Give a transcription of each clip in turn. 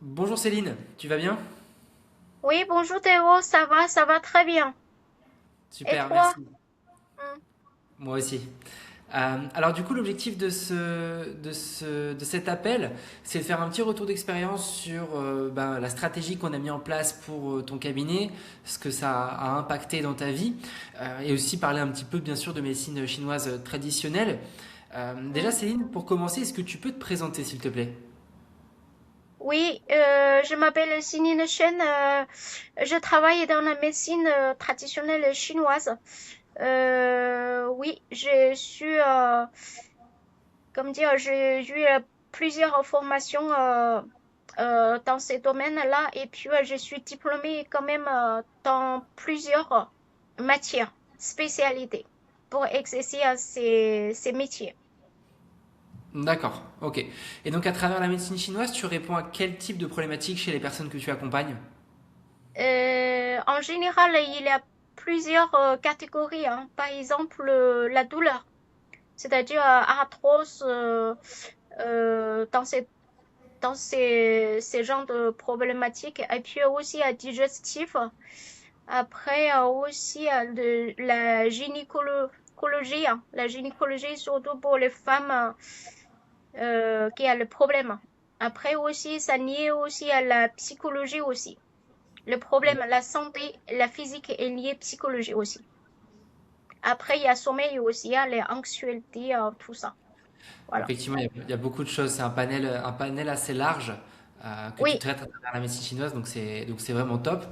Bonjour Céline, tu vas bien? Oui, bonjour Théo, ça va très bien. Et Super, toi? merci. Hmm. Moi aussi. Alors du coup, l'objectif de cet appel, c'est de faire un petit retour d'expérience sur la stratégie qu'on a mis en place pour ton cabinet, ce que ça a impacté dans ta vie, et aussi parler un petit peu bien sûr de médecine chinoise traditionnelle. Déjà Hmm. Céline, pour commencer, est-ce que tu peux te présenter s'il te plaît? Oui, je m'appelle Sinine Chen, je travaille dans la médecine traditionnelle chinoise. Oui, comme dire, j'ai eu plusieurs formations dans ces domaines-là et puis je suis diplômée quand même dans plusieurs matières, spécialités pour exercer ces métiers. D'accord, ok. Et donc à travers la médecine chinoise, tu réponds à quel type de problématiques chez les personnes que tu accompagnes? En général, il y a plusieurs catégories, hein. Par exemple, la douleur, c'est-à-dire arthrose, dans ces genres de problématiques. Et puis aussi digestif. Après aussi la gynécologie, hein. La gynécologie surtout pour les femmes qui a le problème. Après aussi, ça lié aussi à la psychologie aussi. Le problème, la santé, la physique est liée psychologie aussi. Après, il y a sommeil aussi, il y a les anxiétés, tout ça. Voilà. Effectivement, il y a beaucoup de choses. C'est un panel assez large que tu Oui, traites à travers la médecine chinoise, donc c'est vraiment top.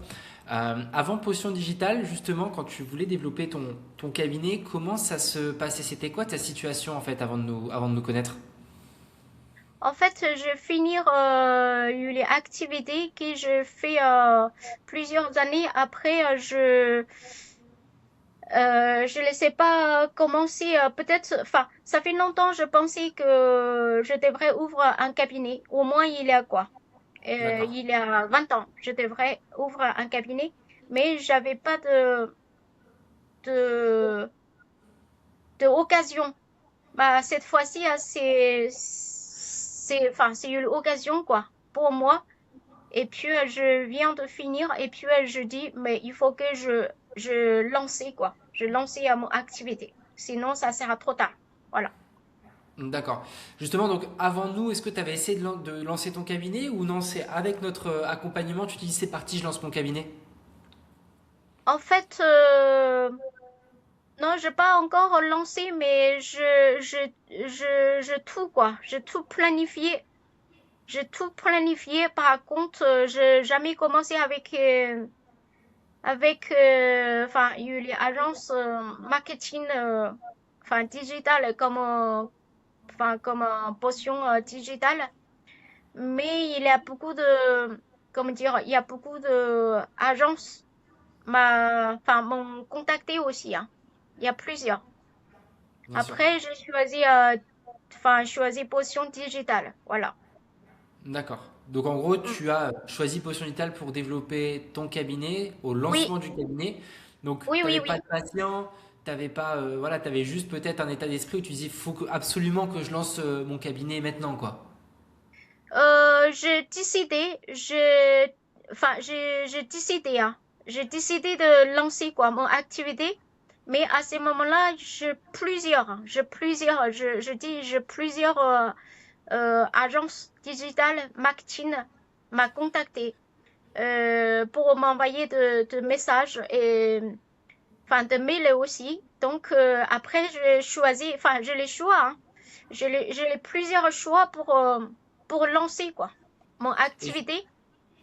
Avant Potion Digitale, justement, quand tu voulais développer ton cabinet, comment ça se passait? C'était quoi ta situation en fait avant de nous connaître? en fait, je finir les activités que je fais plusieurs années après. Je ne sais pas commencer. Peut-être, enfin, ça fait longtemps. Je pensais que je devrais ouvrir un cabinet. Au moins, il y a quoi? D'accord. Il y a 20 ans, je devrais ouvrir un cabinet, mais j'avais pas de de occasion. Bah, cette fois-ci, enfin, c'est une occasion, quoi, pour moi. Et puis, je viens de finir, et puis, je dis, mais il faut que je lance, quoi. Je lance à mon activité. Sinon, ça sera trop tard. Voilà. D'accord. Justement, donc avant nous, est-ce que tu avais essayé de lancer ton cabinet ou non, c'est avec notre accompagnement, tu te dis c'est parti, je lance mon cabinet? En fait, non, je pas encore lancé, mais je tout, quoi. Je tout planifié. J'ai tout planifié. Par contre, j'ai jamais commencé enfin, il y a les agences marketing, enfin, digitales comme potion digitale. Mais il y a beaucoup comment dire, il y a beaucoup de agences enfin, m'ont contacté aussi, hein. Il y a plusieurs. Bien sûr. Après, j'ai choisi potion digitale. Voilà. D'accord. Donc en gros, Mm. tu as choisi Potion Vitale pour développer ton cabinet, au Oui, lancement du cabinet. Donc oui, tu oui, n'avais pas oui. de patient, t'avais pas, voilà, tu avais juste peut-être un état d'esprit où tu disais, absolument que je lance mon cabinet maintenant, quoi. J'ai décidé, j'ai décidé, hein. J'ai décidé de lancer quoi, mon activité. Mais à ce moment-là, j'ai plusieurs agences digitales marketing m'a contacté pour m'envoyer de messages et enfin de mails aussi. Donc après, j'ai choisi, enfin j'ai les choix, hein. J'ai les plusieurs choix pour lancer quoi mon Et activité.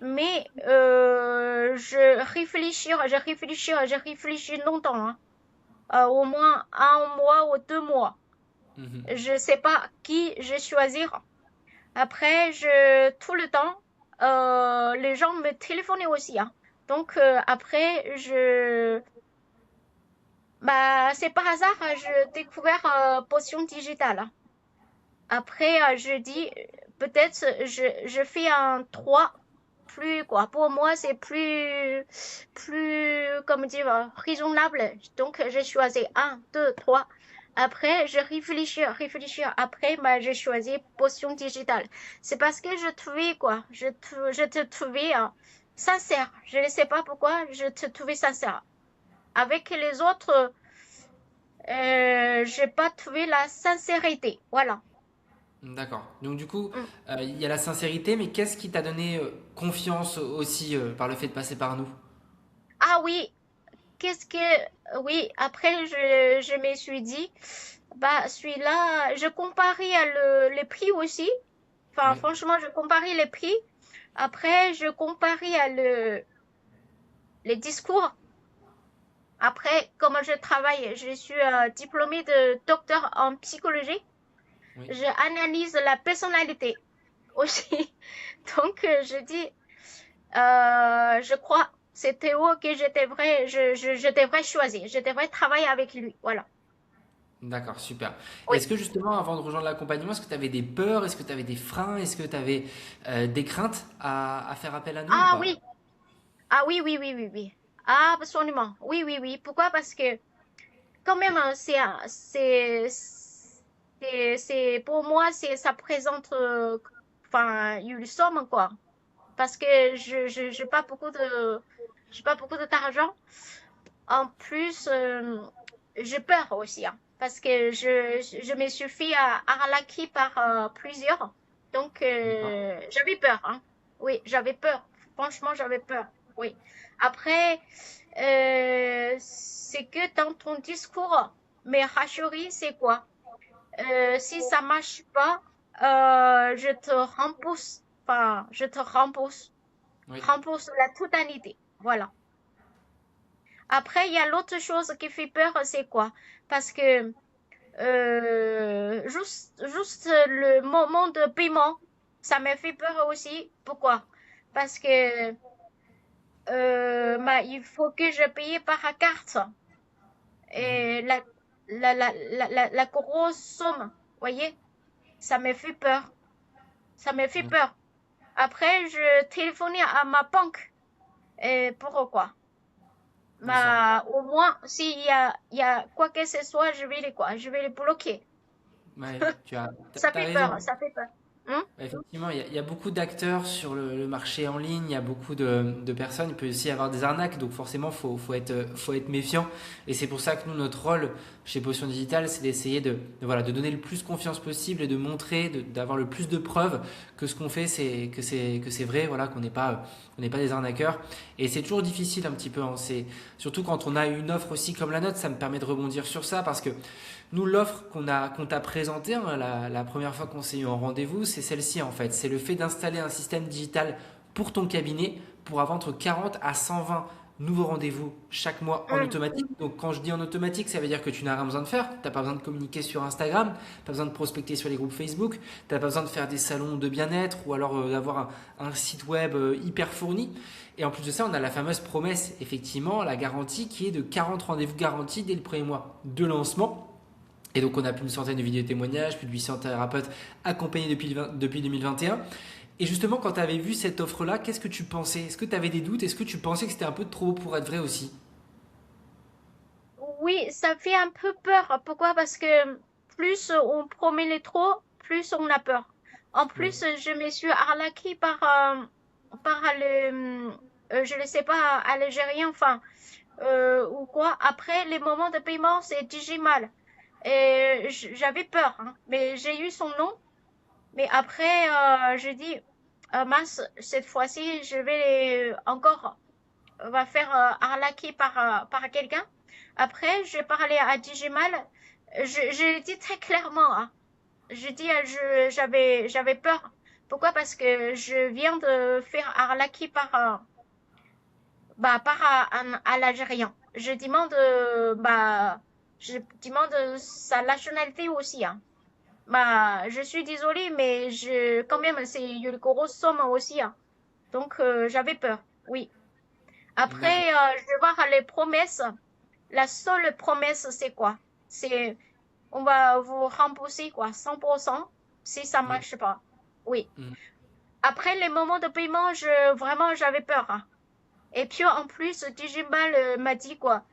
Mais je réfléchis longtemps, hein. Au moins un mois ou 2 mois. Mhm. Je sais pas qui je choisir. Après, tout le temps, les gens me téléphonaient aussi, hein. Donc après, bah c'est par hasard, je découvert Potion Digitale, hein. Après, je dis peut-être je fais un 3 plus quoi. Pour moi, c'est plus, comment dire, raisonnable. Donc, j'ai choisi un 2 3. Après, je réfléchis. Après, bah, j'ai choisi potion digitale. C'est parce que je trouvais quoi, je te trouvais sincère. Je ne sais pas pourquoi, je te trouvais sincère. Avec les autres, j'ai pas trouvé la sincérité. Voilà. D'accord. Donc du coup, Mm. il y a la sincérité, mais qu'est-ce qui t'a donné confiance aussi par le fait de passer par nous? Ah oui, oui, après, je me suis dit, bah, celui-là, je comparais les prix aussi. Enfin, Oui, franchement, je comparais les prix. Après, je comparais les discours. Après, comme je travaille, je suis diplômée de docteur en psychologie. oui. Je analyse la personnalité aussi. Donc, je dis, je crois, c'est Théo que je devrais choisir. Je devrais travailler avec lui. Voilà. D'accord, super. Et Oui. est-ce que justement, avant de rejoindre l'accompagnement, est-ce que tu avais des peurs? Est-ce que tu avais des freins? Est-ce que tu avais des craintes à faire appel à nous ou Ah pas? oui, ah oui, oui, oui, oui, oui. Ah, absolument. Oui, oui, oui. Pourquoi? Parce que quand même, hein, pour moi, ça présente, enfin, une somme, quoi. Parce que j'ai pas beaucoup d'argent. En plus, j'ai peur aussi, hein, parce que je me suis fait arnaquer par plusieurs. Donc, D'accord. j'avais peur, hein. Oui, j'avais peur. Franchement, j'avais peur. Oui. Après, c'est que dans ton discours, mais rassurer, c'est quoi? Si ça marche pas, je te rembourse. Enfin, je te Oui. rembourse la totalité. Voilà. Après, il y a l'autre chose qui fait peur, c'est quoi? Parce que juste le moment de paiement, ça me fait peur aussi. Pourquoi? Parce que bah, il faut que je paye par carte. Mhm. Et la grosse somme, voyez, ça me fait peur. Ça me fait Oui. peur. Après, je téléphonais à ma banque. Et pourquoi? D'accord. Bah, au moins, il y a quoi que ce soit, je vais les bloquer. Ouais, Ça t'as fait raison. peur, ça fait peur. Hein? Effectivement, il y a beaucoup d'acteurs sur le marché en ligne, il y a beaucoup de personnes, il peut aussi y avoir des arnaques, donc forcément, faut être méfiant. Et c'est pour ça que nous, notre rôle chez Potion Digital, c'est d'essayer voilà, de donner le plus confiance possible et de montrer, d'avoir le plus de preuves que ce qu'on fait, que c'est vrai, voilà, on n'est pas des arnaqueurs. Et c'est toujours difficile un petit peu, hein, surtout quand on a une offre aussi comme la nôtre, ça me permet de rebondir sur ça parce que nous, l'offre qu'on t'a présentée hein, la première fois qu'on s'est eu en rendez-vous, c'est celle-ci en fait. C'est le fait d'installer un système digital pour ton cabinet pour avoir entre 40 à 120 nouveaux rendez-vous chaque mois en Hum, automatique. Donc quand je dis en automatique, ça veut dire que tu n'as rien besoin de faire. Tu n'as pas besoin de communiquer sur Instagram, tu n'as pas besoin de prospecter sur les groupes Facebook, tu n'as pas besoin de faire des salons de bien-être ou alors d'avoir un site web hyper fourni. Et en plus de ça, on a la fameuse promesse, effectivement, la garantie qui est de 40 rendez-vous garantis dès le premier mois de lancement. Et donc on a plus d'une centaine de vidéos témoignages, plus de 800 thérapeutes accompagnés depuis 2021. Et justement, quand tu avais vu cette offre-là, qu'est-ce que tu pensais? Est-ce que tu avais des doutes? Est-ce que tu pensais que c'était un peu trop pour être vrai aussi? Oui, ça fait un peu peur. Pourquoi? Parce que plus on promet les trop, plus on a peur. En Oui, plus, je me suis arnaquée par je ne sais pas, à l'Algérien, enfin, ou quoi. Après, les moments de paiement, c'est digital. Et j'avais peur, hein. Mais j'ai eu son nom. Mais après, je dis, mince, cette fois-ci, je vais encore va faire arnaquer par quelqu'un. Après, je parlais à Digimal. Je l'ai dit très clairement, hein. Je dis, j'avais peur. Pourquoi? Parce que je viens de faire arnaquer à l'Algérien. Je demande sa nationalité aussi, hein. Bah, je suis désolée, mais quand même, c'est une grosse somme aussi, hein. Donc, j'avais peur. Oui. d'accord. Après, je vais voir les promesses. La seule promesse, c'est quoi? C'est, on va vous rembourser, quoi, 100% si ça Oui. marche pas. Oui. Mm. Après les moments de paiement, vraiment, j'avais peur, hein. Et puis, en plus, Digimal m'a dit quoi?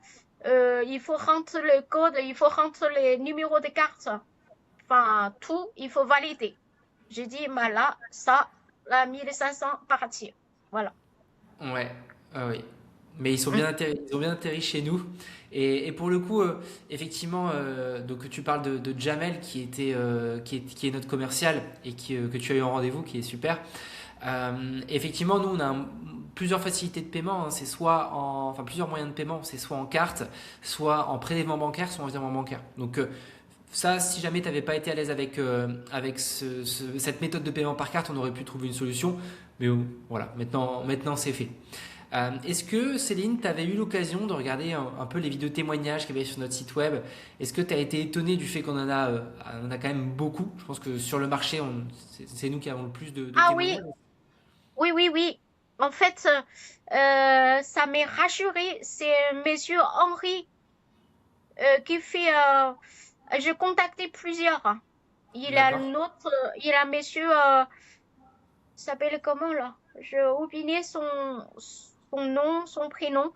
Il faut rentrer le code, il faut rentrer les numéros de carte. Enfin, tout, il faut valider. J'ai dit, bah là, ça, là, 1500 partir. Voilà. Ouais, oui. Mais Mm. ils ont bien atterri chez nous. Et pour le coup, effectivement, donc tu parles de Jamel qui est notre commercial et que tu as eu en rendez-vous, qui est super. Effectivement, nous, on a plusieurs facilités de paiement, hein. C'est soit enfin plusieurs moyens de paiement, c'est soit en carte, soit en prélèvement bancaire, soit en virement bancaire. Donc ça, si jamais tu n'avais pas été à l'aise avec cette méthode de paiement par carte, on aurait pu trouver une solution. Mais voilà, maintenant c'est fait. Est-ce que Céline, tu avais eu l'occasion de regarder un peu les vidéos témoignages qu'il y avait sur notre site web? Est-ce que tu as été étonné du fait on a quand même beaucoup? Je pense que sur le marché, c'est nous qui avons le plus de Ah oui, témoignages. oui, oui, oui. En fait, ça m'est rassuré. C'est Monsieur Henri qui fait. J'ai contacté plusieurs, hein. Il a D'accord, le nôtre, il a Monsieur. S'appelle comment là? J'ai oublié son nom, son prénom.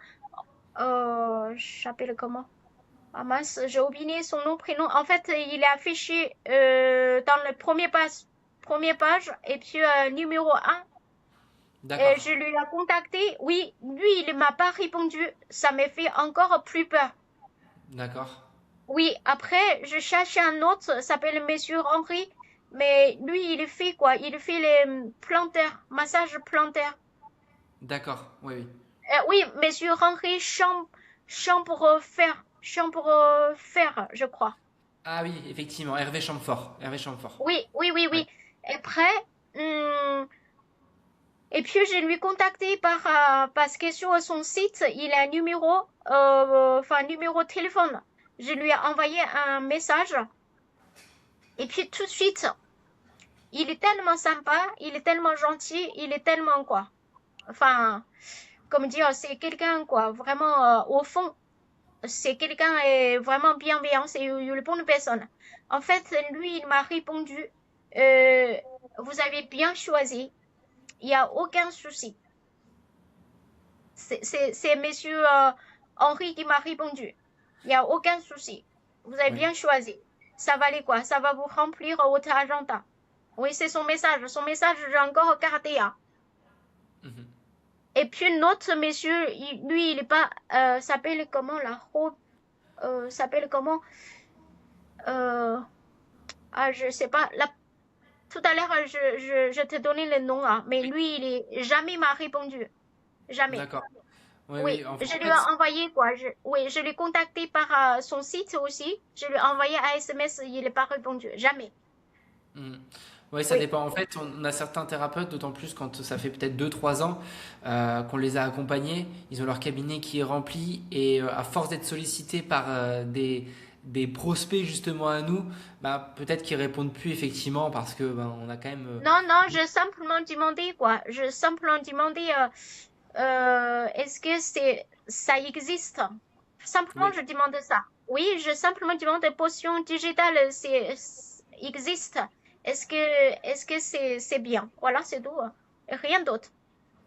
J'appelle comment? Ah mince, j'ai oublié son nom, prénom. En fait, il est affiché dans le premier page, et puis numéro un. Et d'accord, je lui ai contacté. Oui, lui, il m'a pas répondu. Ça m'a fait encore plus peur. d'accord, Oui, après, je cherchais un autre, ça s'appelle Monsieur Henri. Mais lui, il fait quoi? Il fait les plantaires, massage plantaire. d'accord, oui, oui. Oui, Monsieur Henri chambre fer, je crois. Ah oui, effectivement, Hervé Chamfort, Hervé Chamfort. Oui, oui, oui, Ouais, oui. Après, hum, et puis je lui contacté parce que sur son site, il a un numéro, enfin numéro de téléphone. Je lui ai envoyé un message et puis tout de suite, il est tellement sympa, il est tellement gentil, il est tellement quoi. Enfin, comme dire, c'est quelqu'un quoi, vraiment au fond, c'est quelqu'un est vraiment bienveillant, c'est une bonne personne. En fait, lui, il m'a répondu, euh, vous avez bien choisi, il n'y a aucun souci. C'est monsieur Henri qui m'a répondu. Il n'y a aucun souci. Vous avez oui. bien choisi. Ça va aller quoi? Ça va vous remplir votre agenda. Oui, c'est son message. Son message, j'ai encore regardé, hein. Mhm. Et puis notre monsieur, lui, il est pas, s'appelle comment là? S'appelle comment? Euh, je sais pas. Là, tout à l'heure, je t'ai donné le nom, hein, mais Oui, lui, jamais m'a répondu. Jamais. d'accord. Oui, Oui, oui, en je lui ai fait, envoyé quoi. Oui, je l'ai contacté par son site aussi. Je lui ai envoyé un SMS, il n'a pas répondu. Jamais. mhm. Ouais, ça Oui. dépend. En fait, on a certains thérapeutes, d'autant plus quand ça fait peut-être 2 3 ans qu'on les a accompagnés. Ils ont leur cabinet qui est rempli et à force d'être sollicités par des prospects justement à nous, bah, peut-être qu'ils répondent plus effectivement parce que ben, on a quand même. Non, non, je simplement demandé quoi. Je simplement demandé est-ce que ça existe? Simplement, Oui, je demande ça. Oui, je simplement demande potion digitale, existe. Est-ce que c'est bien? Voilà, c'est tout, hein. Rien d'autre.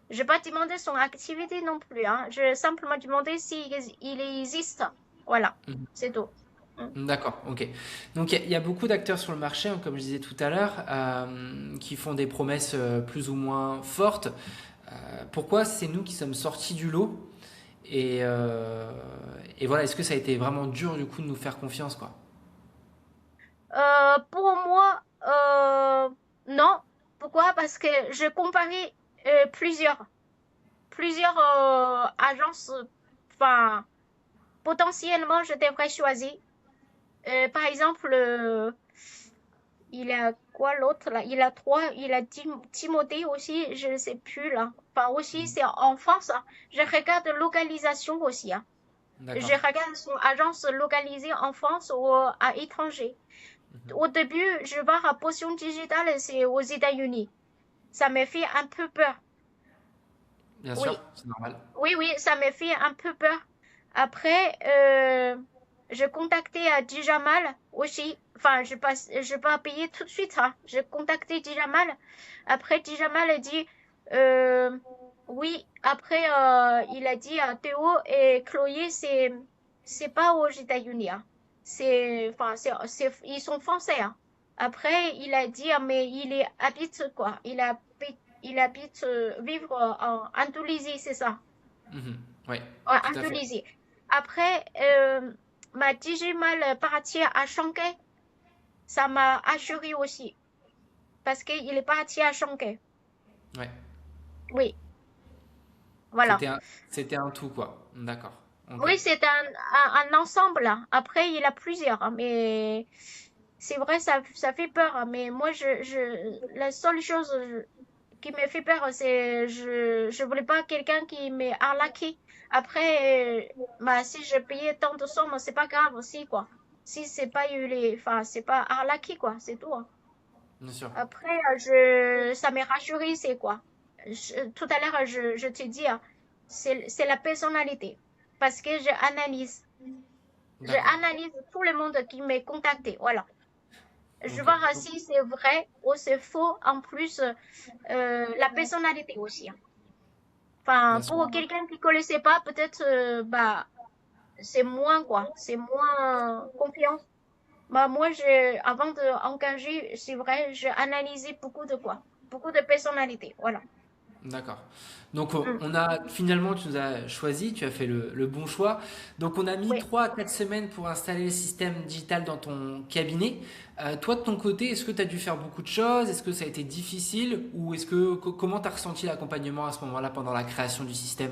Je n'ai pas demandé son activité non plus, hein. Je simplement demandé s'il il existe. Voilà, c'est tout. Mm. d'accord, ok. Donc il y a beaucoup d'acteurs sur le marché, hein, comme je disais tout à l'heure, qui font des promesses plus ou moins fortes. Pourquoi c'est nous qui sommes sortis du lot? Et voilà, est-ce que ça a été vraiment dur du coup de nous faire confiance, quoi? Pour moi, non. Pourquoi? Parce que je comparais plusieurs agences. Enfin, potentiellement, je devrais choisir. Par exemple, il a quoi l'autre là? Il a trois, il a Timothée aussi, je ne sais plus là. Enfin aussi, c'est en France, hein. Je regarde localisation aussi, hein. Je D'accord. regarde son agence localisée en France ou à l'étranger. Au début, je vois la potion digitale, c'est aux États-Unis. Ça me fait un peu peur. Bien sûr, Oui, c'est normal. oui, oui, ça me fait un peu peur. Après, je contactais à Djamal aussi. Enfin, je pas payer tout de suite, hein. Je contactais Djamal. Après, Djamal a dit, euh, oui. Après, il a dit à Théo et Chloé, c'est pas aux États-Unis, hein. Enfin, ils sont français, hein. Après, il a dit, mais habite quoi? Il habite vivre en Indonésie, c'est ça? Mhm. Ouais, Ouais, tout à fait. Indonésie. Après, m'a dit j'ai mal parti à Shanghai. Ça m'a assuré aussi. Parce qu'il est parti à Shanghai. Ouais. Oui, voilà. C'était un, c'était un tout, quoi. D'accord. Ok. Oui, c'est un ensemble, hein. Après, il y en a plusieurs, hein, mais c'est vrai, ça fait peur, hein. Mais moi, la seule chose qui me fait peur, c'est je voulais pas quelqu'un qui m'ait arnaqué. Après, bah, si je payais tant de sommes, c'est pas grave aussi, quoi. Si c'est pas enfin, c'est pas arnaqué, quoi, c'est tout, hein. Bien sûr. Après, ça m'est rassuré, c'est quoi? Tout à l'heure, je te dis, hein, c'est la personnalité. Parce que D'accord. j'analyse tout le monde qui m'est contacté. Voilà. Je Ok. vois Donc, si c'est vrai ou c'est faux. En plus, la personnalité aussi, hein. bien Enfin, sûr. pour quelqu'un qui connaissait pas, peut-être, bah, c'est moins, quoi. C'est moins confiance. Bah, moi, avant d'engager, c'est vrai, j'ai analysé beaucoup de quoi. Beaucoup de personnalités. Voilà. D'accord. Donc Mm. on a finalement tu nous as choisi, tu as fait le bon choix. Donc on a mis Oui. 3 à 4 semaines pour installer le système digital dans ton cabinet. Toi de ton côté, est-ce que tu as dû faire beaucoup de choses? Est-ce que ça a été difficile? Ou comment tu as ressenti l'accompagnement à ce moment-là pendant la création du système?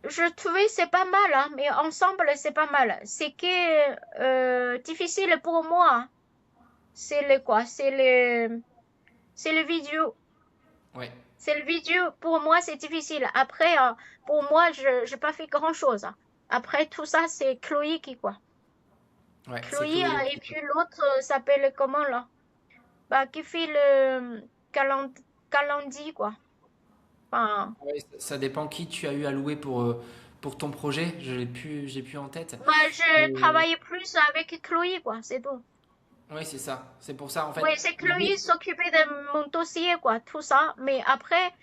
Je trouvais c'est pas mal, hein, mais ensemble, c'est pas mal. C'est que difficile pour moi, hein. C'est le quoi? C'est le vidéo. Ouais, C'est le vidéo. Pour moi, c'est difficile. Après, pour moi, je j'ai pas fait grand-chose, hein. Après, tout ça, c'est Chloé qui quoi. ouais, c'est Chloé, Chloé. et puis l'autre s'appelle comment là? Bah, qui fait le calendrier, quoi. Enfin, Ouais, ça dépend qui tu as eu à louer pour ton projet. J'ai plus en tête. bah, je Mais travaille plus avec Chloé, quoi, c'est tout. oui, c'est ça. C'est pour ça en fait. Oui, c'est Le but. Chloé s'occupait de mon dossier, quoi, tout ça. Mais après,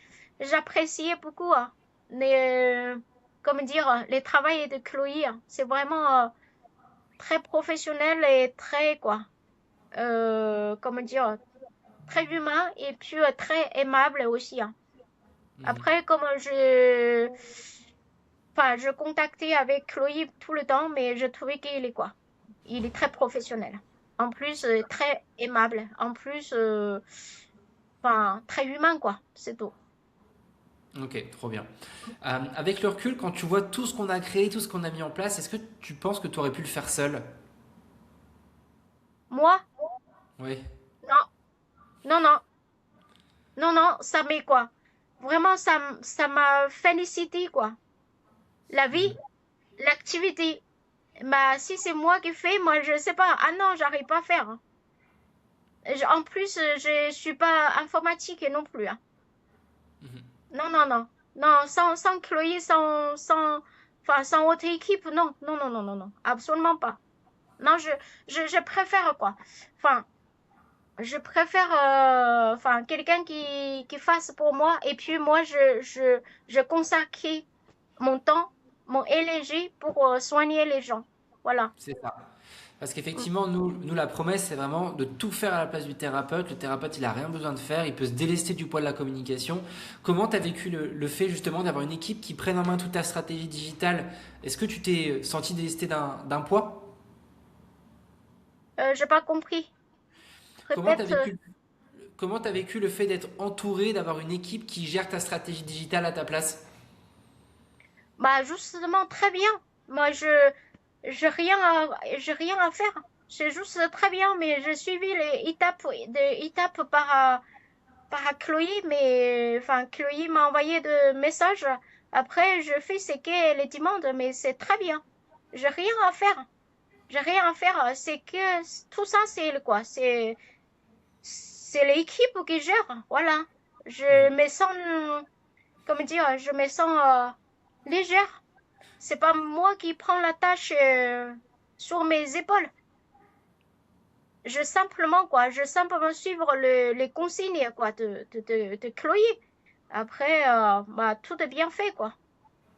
j'appréciais beaucoup, hein, comment dire, les travails de Chloé, hein. C'est vraiment très professionnel et très, quoi, comment dire, très humain et puis très aimable aussi, hein. Mhm. Après, enfin, je contactais avec Chloé tout le temps, mais je trouvais qu'il est quoi? Il est très professionnel. En plus, très aimable. En plus, enfin, très humain, quoi. C'est tout. Ok, trop bien. Avec le recul, quand tu vois tout ce qu'on a créé, tout ce qu'on a mis en place, est-ce que tu penses que tu aurais pu le faire seul? Moi, Oui. non, non, non, non, non, ça m'est quoi? Vraiment, ça m'a félicité, quoi. La vie, Mhm. l'activité. Bah, si c'est moi qui fais, moi, je sais pas. Ah non, j'arrive pas à faire, hein. En plus, je suis pas informatique non plus, hein. Mhm. Non, non, non. Non, sans Chloé, enfin, sans autre équipe, non, non, non, non, non, non, absolument pas. Non, je préfère quoi. Enfin, je préfère, enfin, quelqu'un qui fasse pour moi et puis moi, je consacre mon temps, mon énergie pour soigner les gens. Voilà. C'est ça. Parce Mm. qu'effectivement, nous, la promesse, c'est vraiment de tout faire à la place du thérapeute. Le thérapeute, il a rien besoin de faire. Il peut se délester du poids de la communication. Comment tu as vécu le fait justement d'avoir une équipe qui prenne en main toute ta stratégie digitale? Est-ce que tu t'es senti délesté d'un poids? J'ai pas compris. Comment tu as Répète. vécu, comment t'as vécu le fait d'être entouré, d'avoir une équipe qui gère ta stratégie digitale à ta place? Bah, justement, très bien. Moi, j'ai rien à faire. C'est juste très bien, mais j'ai suivi étapes par Chloé, mais, enfin, Chloé m'a envoyé de messages. Après, je fais ce qu'elle demande, mais c'est très bien. J'ai rien à faire. J'ai rien à faire. C'est que, tout ça, c'est quoi? C'est l'équipe qui gère. Voilà. Je me sens, comment dire, je me sens, légère. C'est pas moi qui prends la tâche sur mes épaules. Je simplement suivre les consignes quoi de Chloé. Après, bah tout est bien fait quoi.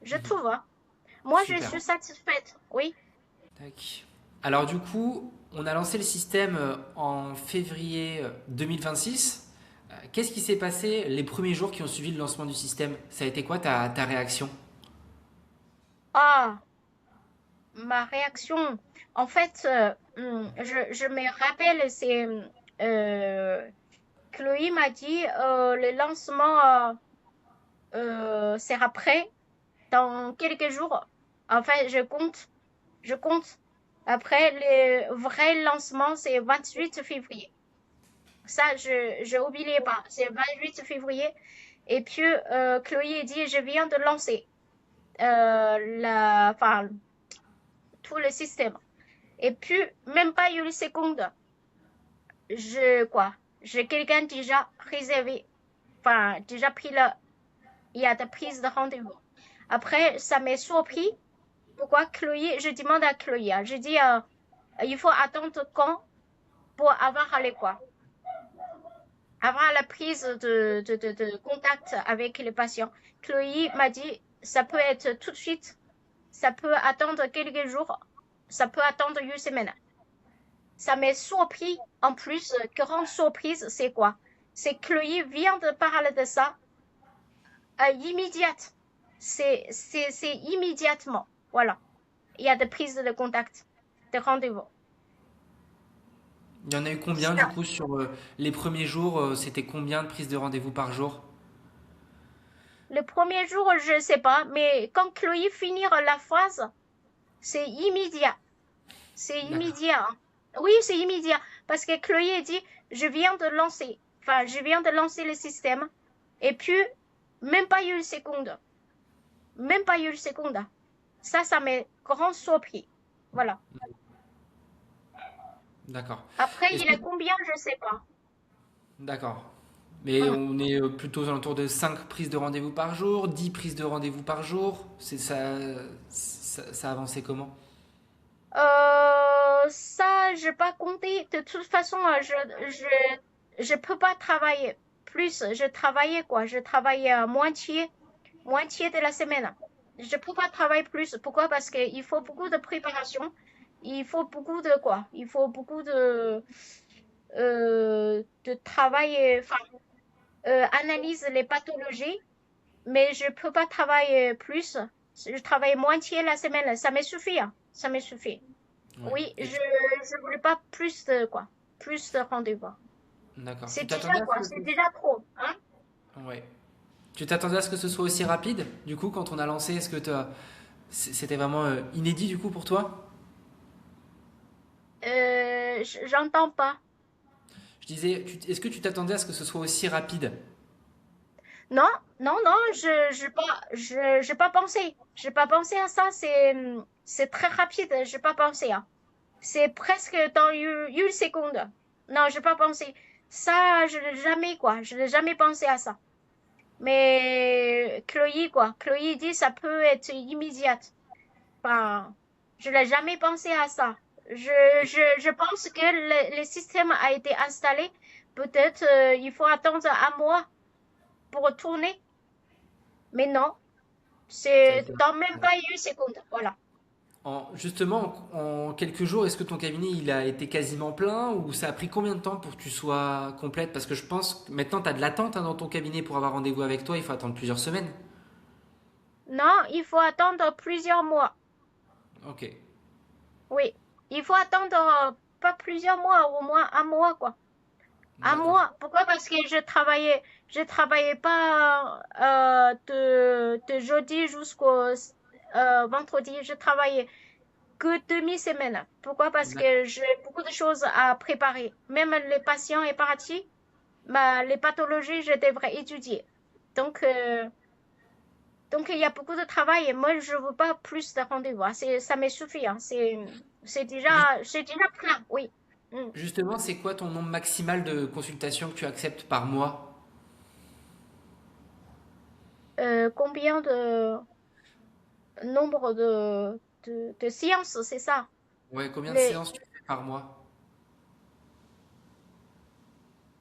Je trouve, hein. Moi, je Super. suis satisfaite. Oui. Tac. Alors du coup, on a lancé le système en février 2026. Qu'est-ce qui s'est passé les premiers jours qui ont suivi le lancement du système? Ça a été quoi ta réaction? Ah, ma réaction. En fait, je me rappelle, Chloé m'a dit le lancement sera prêt dans quelques jours. Enfin, je compte. Après, le vrai lancement, c'est 28 février. Ça, je oublié pas. C'est 28 février. Et puis, Chloé dit, je viens de lancer enfin, tout le système. Et puis, même pas une seconde, quoi, j'ai quelqu'un déjà réservé, enfin, déjà pris il y a de prise de rendez-vous. Après, ça m'est surpris. Pourquoi Chloé, je demande à Chloé, hein, je dis, il faut attendre quand pour avoir les quoi, avoir la prise de contact avec les patients. Chloé m'a dit, ça peut être tout de suite, ça peut attendre quelques jours, ça peut attendre une semaine. Ça m'est surpris. En plus, grande surprise, c'est quoi? C'est que Chloé vient de parler de ça immédiate. C'est immédiatement. Voilà. Il y a des prises de contact, de rendez-vous. Il y en a eu combien du Ça. coup sur les premiers jours? C'était combien de prises de rendez-vous par jour? Le premier jour, je ne sais pas, mais quand Chloé finit la phrase, c'est immédiat. C'est D'accord. immédiat, hein. Oui, c'est immédiat. Parce que Chloé dit, je viens de lancer. Enfin, je viens de lancer le système. Et puis, même pas une seconde. Même pas une seconde. Ça m'est grand surpris. Voilà. D'accord. Après, Est-ce il que... est combien, je sais pas. D'accord. Mais Hum. on est plutôt aux alentours de 5 prises de rendez-vous par jour, 10 prises de rendez-vous par jour. Ça a avancé comment? Ça, je pas compté. De toute façon, je peux pas travailler plus. Je travaillais quoi? Je travaillais à moitié de la semaine. Je peux pas travailler plus. Pourquoi? Parce qu'il faut beaucoup de préparation. Il faut beaucoup de quoi? Il faut beaucoup de travail, enfin, analyse les pathologies, mais je peux pas travailler plus. Je travaille moitié la semaine. Ça me suffit, hein. Ça me suffit. Ouais. Oui, je voulais pas plus de quoi, plus de rendez-vous. D'accord. Tu C'est déjà t'attendais à ce quoi, que c'est déjà trop, hein. Ouais. Tu t'attendais à ce que ce soit aussi rapide? Du coup, quand on a lancé, est-ce que c'était vraiment inédit du coup pour toi? J'entends pas. Je disais, est-ce que tu t'attendais à ce que ce soit aussi rapide? Non, non, j'ai pas pensé. J'ai pas pensé à ça. C'est très rapide. J'ai pas pensé, hein. C'est presque dans une seconde. Non, j'ai pas pensé. Ça, je n'ai jamais quoi. Je n'ai jamais pensé à ça. Mais Chloé quoi, Chloé dit ça peut être immédiate. Enfin, je n'ai jamais pensé à ça. Je pense que le système a été installé. Peut-être il faut attendre un mois pour tourner. Mais non, Ça a c'est été dans même rapide. pas une seconde. Voilà. Justement, en quelques jours, est-ce que ton cabinet il a été quasiment plein ou ça a pris combien de temps pour que tu sois complète? Parce que je pense que maintenant tu as de l'attente hein, dans ton cabinet pour avoir rendez-vous avec toi, il faut attendre plusieurs semaines. Non, il faut attendre plusieurs mois. Ok, Oui, il faut attendre pas plusieurs mois, au moins un mois, quoi. Un d'accord. mois. Pourquoi? Parce que je travaillais pas de jeudi jusqu'au vendredi. Je travaillais que demi-semaine. Pourquoi? Parce D'accord. que j'ai beaucoup de choses à préparer. Même les patients est parti, bah, les pathologies, je devrais étudier. Donc, euh, donc il y a beaucoup de travail et moi, je veux pas plus de rendez-vous, hein. Ça me suffit, hein. Ju- C'est déjà plein, oui. Mm. Justement, c'est quoi ton nombre maximal de consultations que tu acceptes par mois? Combien de nombre de séances, c'est ça? Ouais, combien de Les, séances tu fais par mois?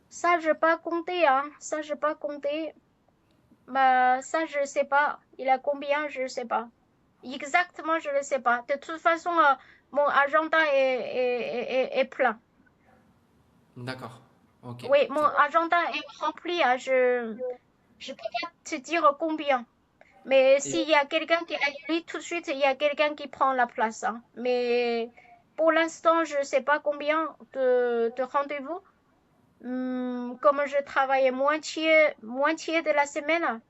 ça, je pas compté, hein. Ça, je pas compté. Bah, ça, je sais pas. Il a combien, je sais pas. Exactement, je ne sais pas. De toute façon, mon agenda est plein. D'accord. Ok. Oui, mon Ça- agenda est rempli. Je peux pas te dire combien. Mais Et, s'il y a quelqu'un qui annule, tout de suite, il y a quelqu'un qui prend la place, hein. Mais pour l'instant, je ne sais pas combien de rendez-vous. Comme je travaille moitié de la semaine,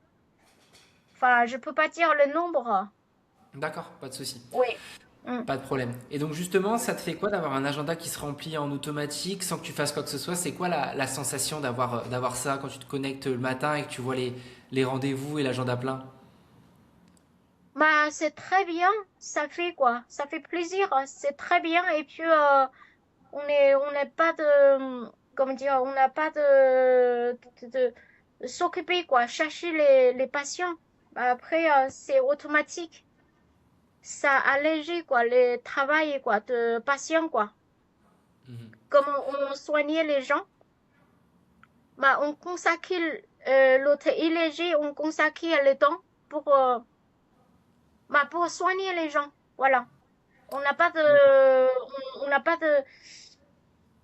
enfin, je peux pas dire le nombre. d'accord, pas de souci. Oui. Hmm. Pas de problème. Et donc justement, ça te fait quoi d'avoir un agenda qui se remplit en automatique sans que tu fasses quoi que ce soit? C'est quoi la sensation d'avoir ça quand tu te connectes le matin et que tu vois les rendez-vous et l'agenda plein? Bah, c'est très bien. Ça fait quoi? Ça fait plaisir, hein. C'est très bien. Et puis, on n'est pas comment dire, on n'a pas de s'occuper, quoi. Chercher les patients. Bah, après, c'est automatique. Ça allège, quoi, le travail, quoi, de patients, quoi. Mhm. Comment on soignait les gens? Bah, on consacre, l'autre illégé, on consacre le temps pour, bah, pour soigner les gens. Voilà. On n'a pas on n'a pas de,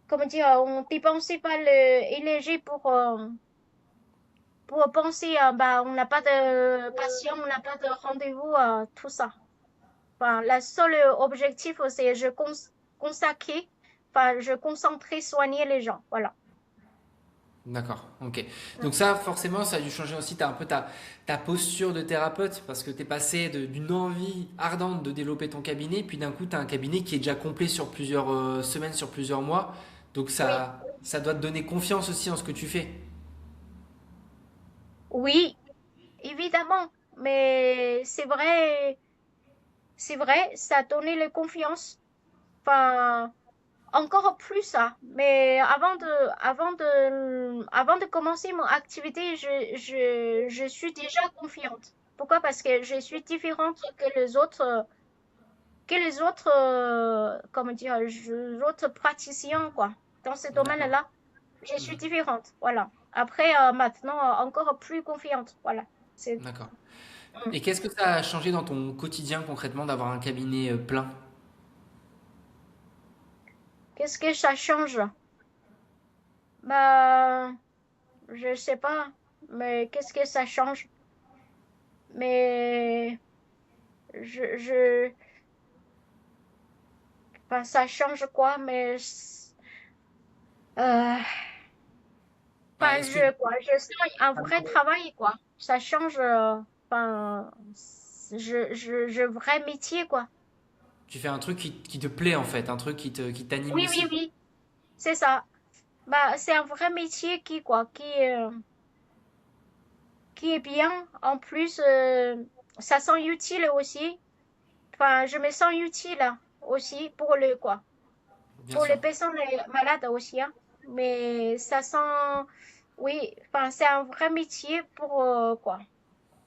comment dire, on dépensait pas le illégé pour penser, bah, on n'a pas de patient, on n'a pas de rendez-vous, tout ça. Enfin, la seule objectif, c'est consacrer, enfin, je concentrer, soigner les gens. Voilà. D'accord, ok. Mm. Donc ça, forcément, ça a dû changer aussi un peu ta posture de thérapeute parce que tu es passé d'une envie ardente de développer ton cabinet, puis d'un coup, tu as un cabinet qui est déjà complet sur plusieurs semaines, sur plusieurs mois. Donc Oui, ça doit te donner confiance aussi en ce que tu fais. oui, évidemment. Mais c'est vrai, ça a donné la confiance. Enfin, encore plus ça. Mais avant de commencer mon activité, je suis déjà confiante. Pourquoi? Parce que je suis différente que les autres, comment dire, les autres praticiens, quoi. Dans ce D'accord. domaine-là, je suis Mhm. différente. Voilà. Après, maintenant, encore plus confiante. Voilà. C'est, D'accord. mm. Et qu'est-ce que ça a changé dans ton quotidien concrètement d'avoir un cabinet plein? Qu'est-ce que ça change? Bah, je sais pas. Mais qu'est-ce que ça change? Mais je, enfin, ça change quoi? Mais, euh, Bah, enfin, est-ce que je sens un vrai travail, quoi. Ça change, enfin, vrai métier, quoi. tu fais un truc qui te plaît en fait, un truc qui t'anime Oui, oui, aussi? oui, c'est ça. Bah, c'est un vrai métier qui est bien. En plus, ça sent utile aussi. Enfin, je me sens utile, hein, aussi quoi. Bien Pour sûr. les personnes malades aussi, hein. Mais ça sent, oui, enfin, c'est un vrai métier quoi.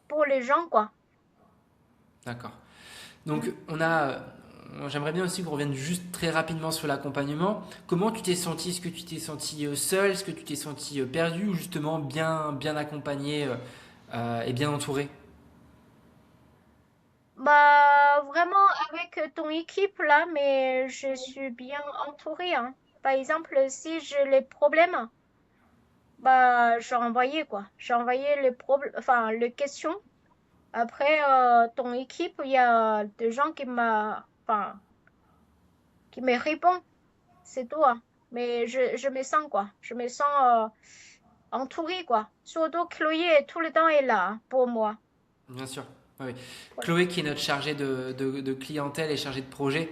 Pour les gens, quoi. D'accord. Mm. Donc, j'aimerais bien aussi qu'on revienne juste très rapidement sur l'accompagnement. Comment tu t'es senti? Est-ce que tu t'es senti seul? Est-ce que tu t'es senti perdu ou justement bien accompagné et bien entouré? Bah, vraiment, avec ton équipe là, mais je suis bien entourée, hein. Par exemple, si j'ai les problèmes, bah, j'ai envoyé quoi. J'ai envoyé les problèmes, enfin, les questions. Après, ton équipe, il y a des gens enfin, qui me répondent. C'est tout, hein. Mais je me sens quoi. Je me sens entourée quoi. Surtout Chloé tout le temps est là, hein, pour moi. Bien sûr. Oui. Voilà. Chloé, qui est notre chargée de clientèle et chargée de projet,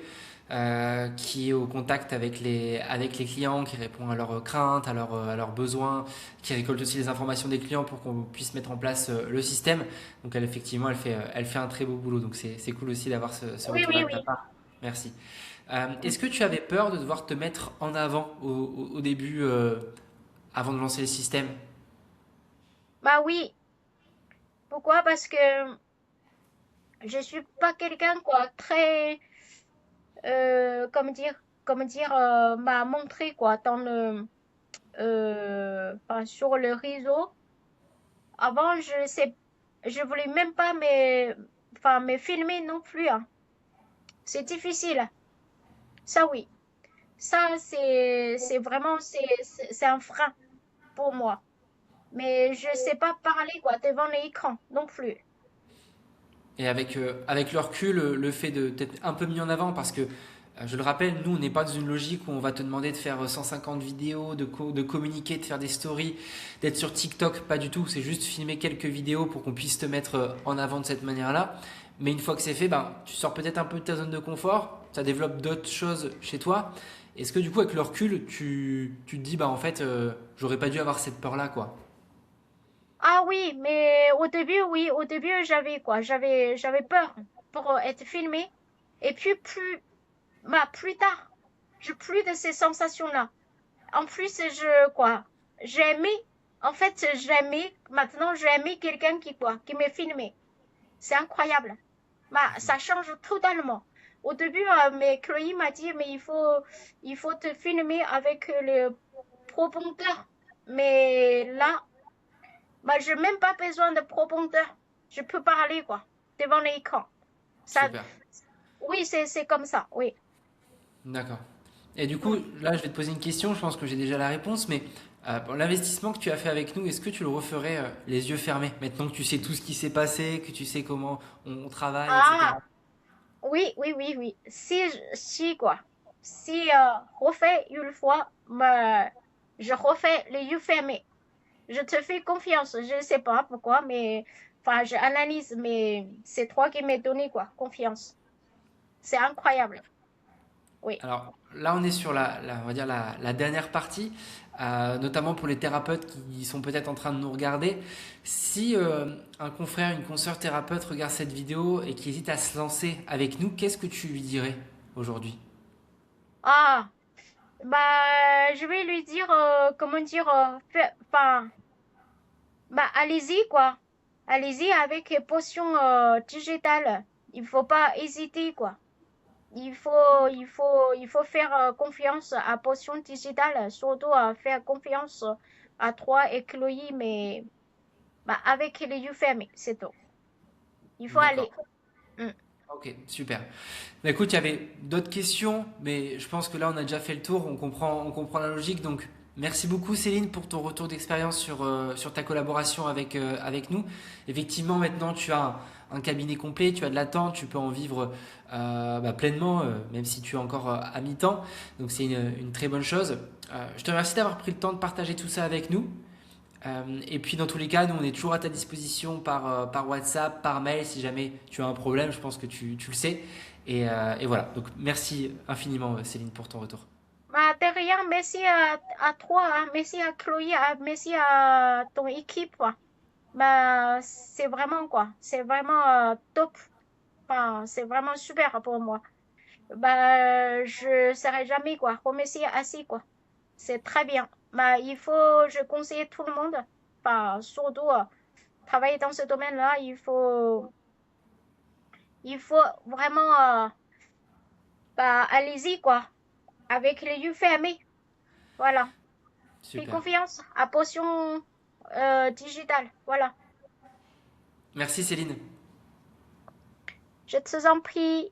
qui est au contact avec les clients, qui répond à leurs craintes, à leurs besoins, qui récolte aussi les informations des clients pour qu'on puisse mettre en place le système. Donc elle, effectivement, elle fait un très beau boulot. Donc c'est cool aussi d'avoir ce Oui, retour-là oui, de ta oui. part. Merci. Est-ce Mm. que tu avais peur de devoir te mettre en avant au début, avant de lancer le système? Bah oui. Pourquoi? Parce que je suis pas quelqu'un quoi très comment dire m'a montré quoi dans le enfin, sur le réseau. Avant je voulais même pas me enfin, me filmer non plus, hein. C'est difficile. Ça, oui. Ça, c'est vraiment, c'est un frein pour moi. Mais je sais pas parler, quoi, devant l'écran non plus. Et avec le recul, le fait d'être un peu mis en avant, parce que je le rappelle, nous, on n'est pas dans une logique où on va te demander de faire 150 vidéos, de communiquer, de faire des stories, d'être sur TikTok, pas du tout. C'est juste filmer quelques vidéos pour qu'on puisse te mettre en avant de cette manière-là. Mais une fois que c'est fait, ben, tu sors peut-être un peu de ta zone de confort, ça développe d'autres choses chez toi. Est-ce que du coup, avec le recul, tu te dis, bah en fait, j'aurais pas dû avoir cette peur-là, quoi. Ah oui, mais au début, oui, au début, j'avais quoi, j'avais peur pour être filmée. Et puis plus tard, j'ai plus de ces sensations-là. En plus, j'aimais, en fait, maintenant, j'aimais quelqu'un qui me filmait. C'est incroyable. Bah, ça change totalement. Au début, mais Chloé m'a dit, mais il faut te filmer avec le prompteur. Mais là, bah, j'ai même pas besoin de prompteur. Je peux parler, quoi, devant l'écran. Ça, Super. oui, c'est comme ça, oui. D'accord. Et du coup, Mm. là, je vais te poser une question. Je pense que j'ai déjà la réponse, mais pour l'investissement que tu as fait avec nous, est-ce que tu le referais les yeux fermés? Maintenant que tu sais tout ce qui s'est passé, que tu sais comment on travaille, etc. Ah, oui, oui, oui, oui. Si, quoi. Si, refait une fois, bah, je refais les yeux fermés. Je te fais confiance. Je ne sais pas pourquoi, mais enfin, j'analyse, mais c'est toi qui m'as donné quoi, confiance. C'est incroyable. Oui. Alors là, on est sur on va dire la dernière partie, notamment pour les thérapeutes qui sont peut-être en train de nous regarder. Si un confrère, une consoeur thérapeute regarde cette vidéo et qui hésite à se lancer avec nous, qu'est-ce que tu lui dirais aujourd'hui? Ah, bah, je vais lui dire, comment dire, enfin, bah, allez-y quoi. Allez-y avec les potions digitales. Il faut pas hésiter quoi. Il faut faire confiance à Potion Digitale, surtout à faire confiance à toi et Chloé, mais bah, avec les yeux fermés, c'est tout. Il faut aller. D'accord. Mm. Ok, super. Bah, écoute, il y avait d'autres questions, mais je pense que là, on a déjà fait le tour, on comprend la logique. Donc, merci beaucoup, Céline, pour ton retour d'expérience sur ta collaboration avec nous. Effectivement, maintenant, tu as un cabinet complet, tu as de l'attente, tu peux en vivre bah, pleinement, même si tu es encore à mi-temps. Donc, c'est une très bonne chose. Je te remercie d'avoir pris le temps de partager tout ça avec nous. Et puis dans tous les cas, nous on est toujours à ta disposition par WhatsApp, par mail, si jamais tu as un problème, je pense que tu le sais. Et voilà, donc merci infiniment Céline pour ton retour. Bah, derrière, merci à toi, hein, merci à Chloé, merci à ton équipe, quoi. Bah, c'est vraiment, quoi, c'est vraiment top. Enfin, c'est vraiment super pour moi. Bah, je serai jamais, quoi, remercier assez, quoi. C'est très bien. Bah, je conseille tout le monde, enfin, surtout travailler dans ce domaine-là, il faut vraiment, bah, allez-y, quoi, avec les yeux fermés. Voilà. Fais Super. confiance à Potion Digitale. Voilà. Merci Céline. Je te en prie.